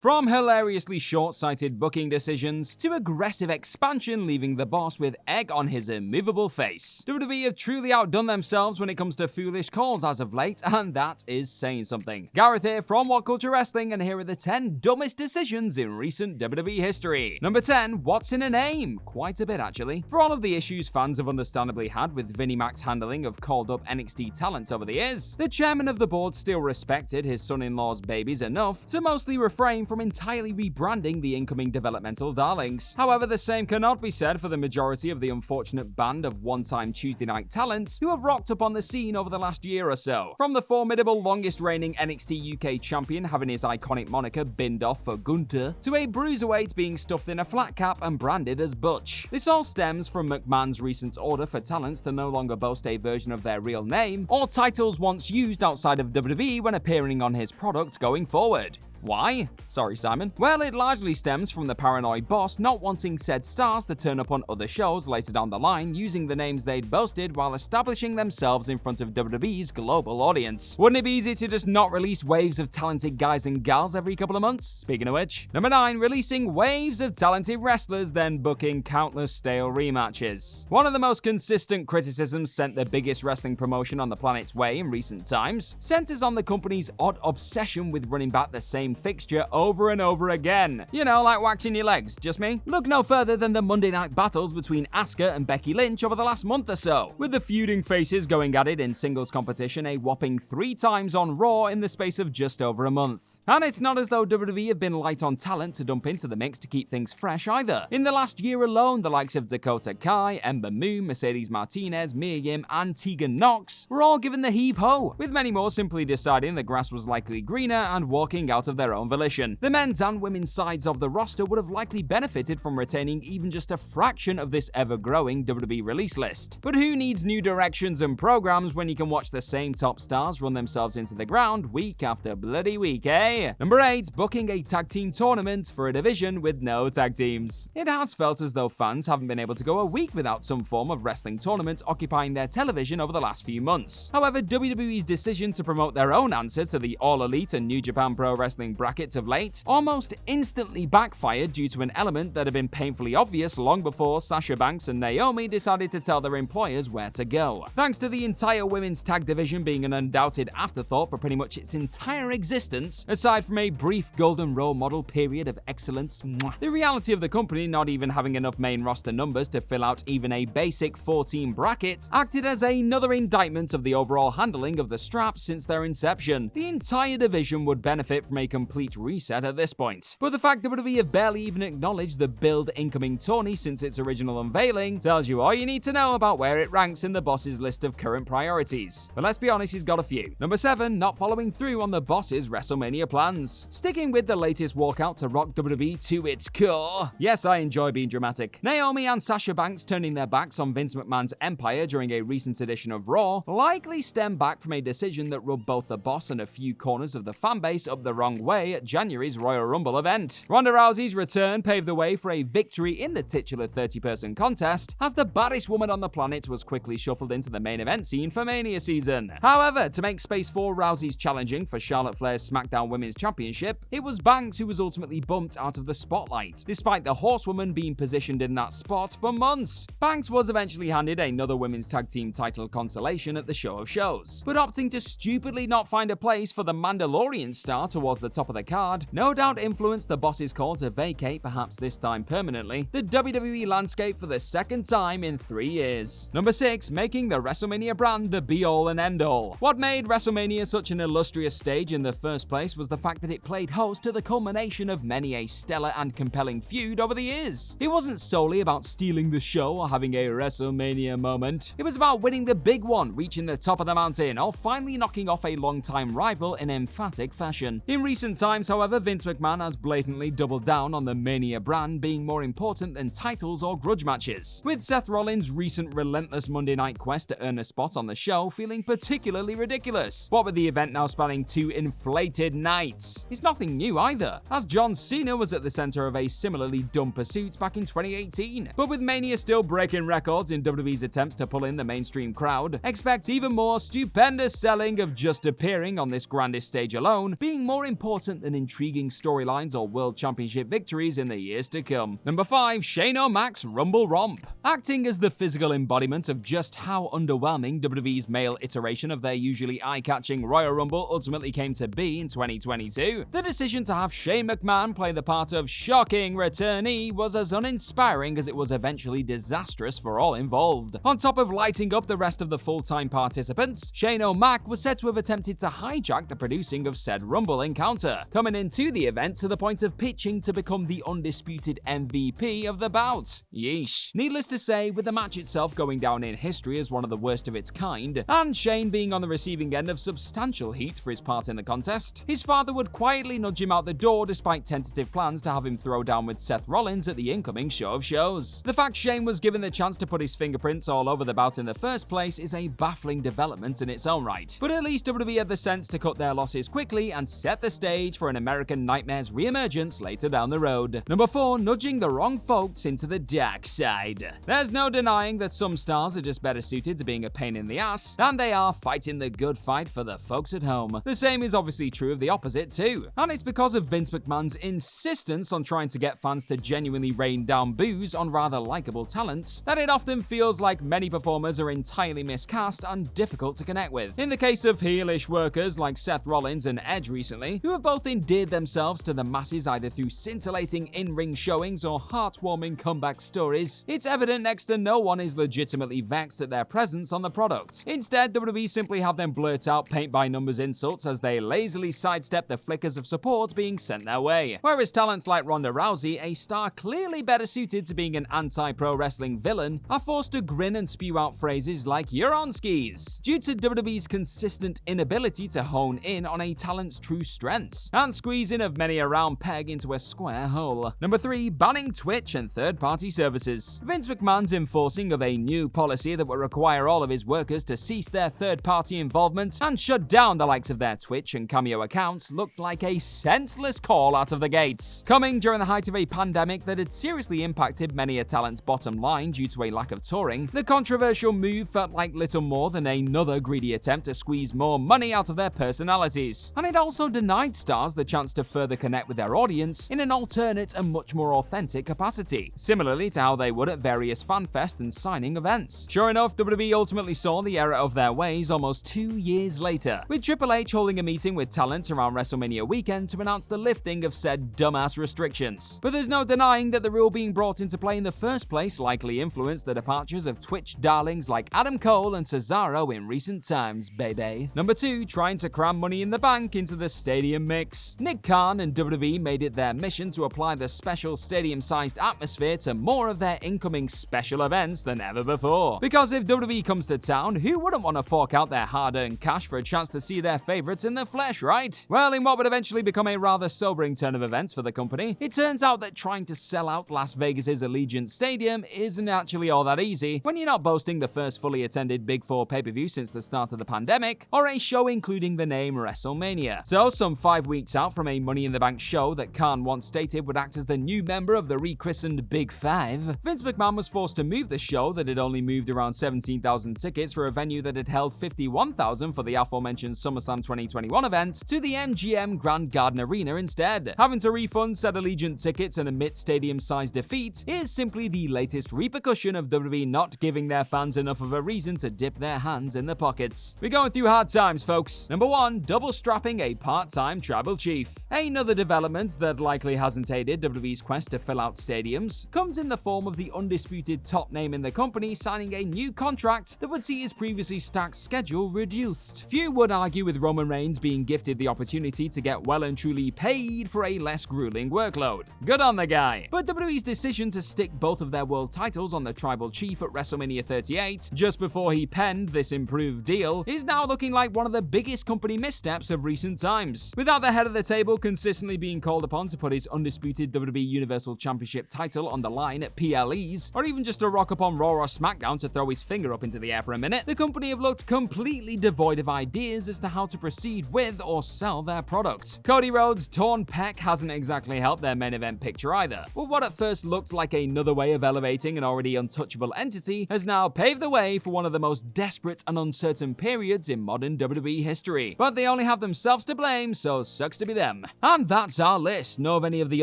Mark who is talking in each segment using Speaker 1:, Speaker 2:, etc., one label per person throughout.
Speaker 1: From hilariously short-sighted booking decisions to aggressive expansion leaving the boss with egg on his immovable face, WWE have truly outdone themselves when it comes to foolish calls as of late, and that is saying something. Gareth here from What Culture Wrestling, and here are the 10 dumbest decisions in recent WWE history. Number 10, what's in a name? Quite a bit actually. For all of the issues fans have understandably had with Vinnie Mac's handling of called-up NXT talents over the years, the chairman of the board still respected his son-in-law's babies enough to mostly refrain from entirely rebranding the incoming developmental darlings. However, the same cannot be said for the majority of the unfortunate band of one-time Tuesday night talents who have rocked up on the scene over the last year or so. From the formidable longest-reigning NXT UK champion having his iconic moniker binned off for Gunter, to a bruiserweight being stuffed in a flat cap and branded as Butch. This all stems from McMahon's recent order for talents to no longer boast a version of their real name or titles once used outside of WWE when appearing on his products going forward. Why? Sorry, Simon. Well, it largely stems from the paranoid boss not wanting said stars to turn up on other shows later down the line using the names they'd boasted while establishing themselves in front of WWE's global audience. Wouldn't it be easy to just not release waves of talented guys and gals every couple of months? Speaking of which. Number 9, releasing waves of talented wrestlers then booking countless stale rematches. One of the most consistent criticisms sent the biggest wrestling promotion on the planet's way in recent times centers on the company's odd obsession with running back the same fixture over and over again. You know, like waxing your legs, just me? Look no further than the Monday night battles between Asuka and Becky Lynch over the last month or so, with the feuding faces going at it in singles competition a whopping 3 times on Raw in the space of just over a month. And it's not as though WWE have been light on talent to dump into the mix to keep things fresh either. In the last year alone, the likes of Dakota Kai, Ember Moon, Mercedes Martinez, Mia Yim, and Tegan Nox were all given the heave-ho, with many more simply deciding the grass was likely greener and walking out of their own volition. The men's and women's sides of the roster would have likely benefited from retaining even just a fraction of this ever-growing WWE release list. But who needs new directions and programs when you can watch the same top stars run themselves into the ground week after bloody week, eh? Number 8, booking a tag team tournament for a division with no tag teams. It has felt as though fans haven't been able to go a week without some form of wrestling tournament occupying their television over the last few months. However, WWE's decision to promote their own answer to the All Elite and New Japan Pro Wrestling brackets of late almost instantly backfired due to an element that had been painfully obvious long before Sasha Banks and Naomi decided to tell their employers where to go. Thanks to the entire women's tag division being an undoubted afterthought for pretty much its entire existence, aside from a brief golden role model period of excellence, the reality of the company not even having enough main roster numbers to fill out even a basic 14 bracket acted as another indictment of the overall handling of the straps since their inception. The entire division would benefit from a complete reset at this point. But the fact that WWE have barely even acknowledged the Build incoming tourney since its original unveiling tells you all you need to know about where it ranks in the boss's list of current priorities. But let's be honest, he's got a few. Number 7, not following through on the boss's WrestleMania plans. Sticking with the latest walkout to rock WWE to its core. Yes, I enjoy being dramatic. Naomi and Sasha Banks turning their backs on Vince McMahon's empire during a recent edition of Raw likely stemmed back from a decision that rubbed both the boss and a few corners of the fanbase up the wrong way at January's Royal Rumble event. Ronda Rousey's return paved the way for a victory in the titular 30-person contest, as the baddest woman on the planet was quickly shuffled into the main event scene for Mania season. However, to make space for Rousey's challenging for Charlotte Flair's SmackDown Women's Championship, it was Banks who was ultimately bumped out of the spotlight, despite the Horsewoman being positioned in that spot for months. Banks was eventually handed another women's tag team title consolation at the show of shows, but opting to stupidly not find a place for the Mandalorian star towards the top of the card no doubt influenced the boss's call to vacate, perhaps this time permanently, the WWE landscape for the second time in 3 years. Number 6, making the WrestleMania brand the be-all and end-all. What made WrestleMania such an illustrious stage in the first place was the fact that it played host to the culmination of many a stellar and compelling feud over the years. It wasn't solely about stealing the show or having a WrestleMania moment. It was about winning the big one, reaching the top of the mountain, or finally knocking off a long-time rival in emphatic fashion. In recent times, however, Vince McMahon has blatantly doubled down on the Mania brand being more important than titles or grudge matches, with Seth Rollins' recent relentless Monday night quest to earn a spot on the show feeling particularly ridiculous. What with the event now spanning 2 inflated nights? It's nothing new either, as John Cena was at the center of a similarly dumb pursuit back in 2018. But with Mania still breaking records in WWE's attempts to pull in the mainstream crowd, expect even more stupendous selling of just appearing on this grandest stage alone being more important important than intriguing storylines or World Championship victories in the years to come. Number 5. Shane O'Mac's Rumble Romp. Acting as the physical embodiment of just how underwhelming WWE's male iteration of their usually eye-catching Royal Rumble ultimately came to be in 2022, the decision to have Shane McMahon play the part of shocking returnee was as uninspiring as it was eventually disastrous for all involved. On top of lighting up the rest of the full-time participants, Shane O'Mac was said to have attempted to hijack the producing of said Rumble encounter, coming into the event to the point of pitching to become the undisputed MVP of the bout. Yeesh. Needless to say, with the match itself going down in history as one of the worst of its kind, and Shane being on the receiving end of substantial heat for his part in the contest, his father would quietly nudge him out the door despite tentative plans to have him throw down with Seth Rollins at the incoming show of shows. The fact Shane was given the chance to put his fingerprints all over the bout in the first place is a baffling development in its own right, but at least WWE had the sense to cut their losses quickly and set the stage for an American Nightmare's re-emergence later down the road. Number 4. Nudging the wrong folks into the dark side. There's no denying that some stars are just better suited to being a pain in the ass than they are fighting the good fight for the folks at home. The same is obviously true of the opposite too, and it's because of Vince McMahon's insistence on trying to get fans to genuinely rain down boos on rather likable talents that it often feels like many performers are entirely miscast and difficult to connect with. In the case of heelish workers like Seth Rollins and Edge recently, who have both endeared themselves to the masses either through scintillating in-ring showings or heartwarming comeback stories, it's evident next to no one is legitimately vexed at their presence on the product. Instead, WWE simply have them blurt out paint-by-numbers insults as they lazily sidestep the flickers of support being sent their way. Whereas talents like Ronda Rousey, a star clearly better suited to being an anti-pro wrestling villain, are forced to grin and spew out phrases like "you're on skis" due to WWE's consistent inability to hone in on a talent's true strengths and squeezing of many a round peg into a square hole. Number 3. Banning Twitch and third-party services. Vince McMahon's enforcing of a new policy that will require all of his workers to cease their third-party involvement and shut down the likes of their Twitch and Cameo accounts looked like a senseless call out of the gates. Coming during the height of a pandemic that had seriously impacted many a talent's bottom line due to a lack of touring, the controversial move felt like little more than another greedy attempt to squeeze more money out of their personalities, and it also denied stars the chance to further connect with their audience in an alternate and much more authentic capacity, similarly to how they would at various fanfest and signing events. Sure enough, WWE ultimately saw the error of their ways almost 2 years later, with Triple H holding a meeting with talent around WrestleMania weekend to announce the lifting of said dumbass restrictions. But there's no denying that the rule being brought into play in the first place likely influenced the departures of Twitch darlings like Adam Cole and Cesaro in recent times, baby. Number 2. Trying to cram Money in the Bank into the stadium mix. Nick Khan and WWE made it their mission to apply the special stadium-sized atmosphere to more of their incoming special events than ever before. Because if WWE comes to town, who wouldn't want to fork out their hard-earned cash for a chance to see their favorites in the flesh, right? Well, in what would eventually become a rather sobering turn of events for the company, it turns out that trying to sell out Las Vegas's Allegiant Stadium isn't actually all that easy when you're not boasting the first fully attended Big Four pay-per-view since the start of the pandemic, or a show including the name WrestleMania. So, some 5 weeks out from a Money in the Bank show that Khan once stated would act as the new member of the rechristened Big Five, Vince McMahon was forced to move the show that had only moved around 17,000 tickets for a venue that had held 51,000 for the aforementioned SummerSlam 2021 event to the MGM Grand Garden Arena instead. Having to refund said Allegiant tickets and admit stadium-sized defeat is simply the latest repercussion of WWE not giving their fans enough of a reason to dip their hands in the pockets. We're going through hard times, folks. Number 1. Double strapping a part-time tribal chief. Another development that likely hasn't aided WWE's quest to fill out stadiums comes in the form of the undisputed top name in the company signing a new contract that would see his previously stacked schedule reduced. Few would argue with Roman Reigns being gifted the opportunity to get well and truly paid for a less grueling workload. Good on the guy. But WWE's decision to stick both of their world titles on the tribal chief at WrestleMania 38 just before he penned this improved deal is now looking like one of the biggest company missteps of recent times. Without the head of the table consistently being called upon to put his undisputed WWE Universal Championship title on the line at PLEs, or even just to rock up on Raw or SmackDown to throw his finger up into the air for a minute, the company have looked completely devoid of ideas as to how to proceed with or sell their product. Cody Rhodes' torn pec hasn't exactly helped their main event picture either, but what at first looked like another way of elevating an already untouchable entity has now paved the way for one of the most desperate and uncertain periods in modern WWE history. But they only have themselves to blame, so well, sucks to be them. And that's our list. Know of any of the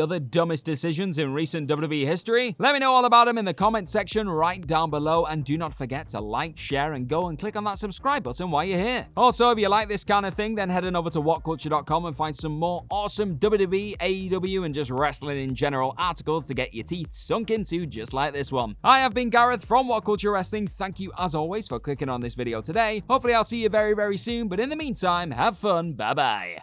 Speaker 1: other dumbest decisions in recent WWE history? Let me know all about them in the comment section right down below, and do not forget to like, share, and go and click on that subscribe button while you're here. Also, if you like this kind of thing, then head on over to whatculture.com and find some more awesome WWE, AEW, and just wrestling in general articles to get your teeth sunk into just like this one. I have been Gareth from What Culture Wrestling. Thank you as always for clicking on this video today. Hopefully I'll see you very, very soon, but in the meantime, have fun. Bye-bye.